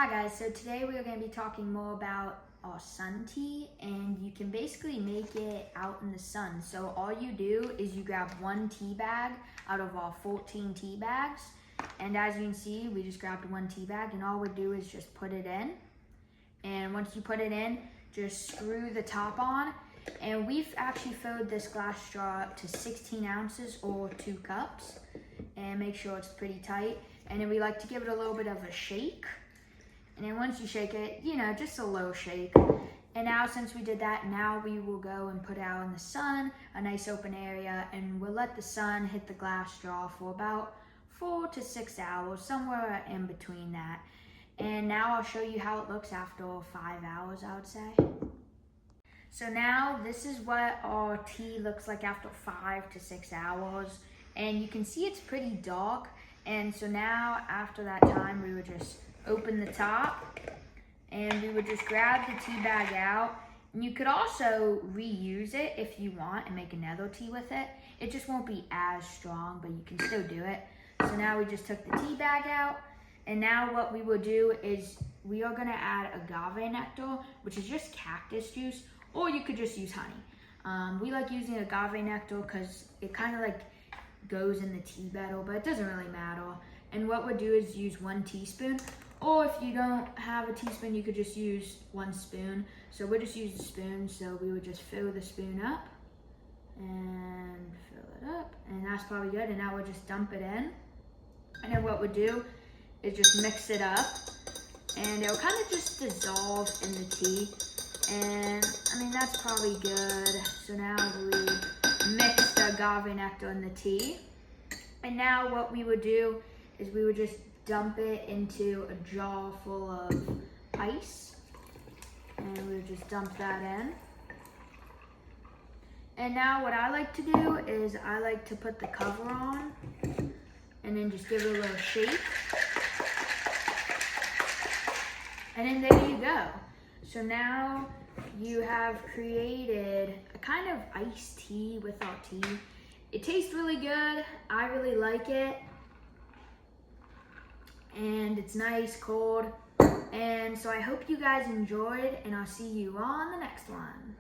Hi guys, so today we are going to be talking more about our sun tea, and you can basically make it out in the sun. So all you do is you grab one tea bag out of our 14 tea bags, and as you can see, we just grabbed one tea bag, and all we do is just put it in. And once you put it in, just screw the top on, and we've actually filled this glass straw up to 16 ounces or 2 cups, and make sure it's pretty tight. And then we like to give it a little bit of a shake. And then once you shake it, just a low shake. And now since we did that, now we will go and put it out in the sun, a nice open area, and we'll let the sun hit the glass straw for about 4 to 6 hours, somewhere in between that. And now I'll show you how it looks after 5 hours, I would say. So now this is what our tea looks like after 5 to 6 hours. And you can see it's pretty dark. And so now after that time, we would just open the top and we would just grab the tea bag out. And you could also reuse it if you want and make another tea with it. It just won't be as strong, but you can still do it. So now we just took the tea bag out, and now what we will do is we are gonna add agave nectar, which is just cactus juice, or you could just use honey. We like using agave nectar because it kind of like goes in the tea better, but it doesn't really matter. And what we'll do is use 1 teaspoon, or if you don't have a teaspoon, you could just use 1 spoon. So we'll just use the spoon, so we would just fill the spoon up and fill it up, and that's probably good. And now we'll just dump it in. And then what we'll do is just mix it up, and it'll kind of just dissolve in the tea. And I mean, that's probably good. So now we mix the agave nectar in the tea. And now what we would do is we would just dump it into a jar full of ice, and we would just dump that in. And now what I like to do is I like to put the cover on and then just give it a little shake. And then there you go. So now you have created a kind of iced tea with our tea. It tastes really good. I really like it. And it's nice, cold. And so I hope you guys enjoyed, and I'll see you on the next one.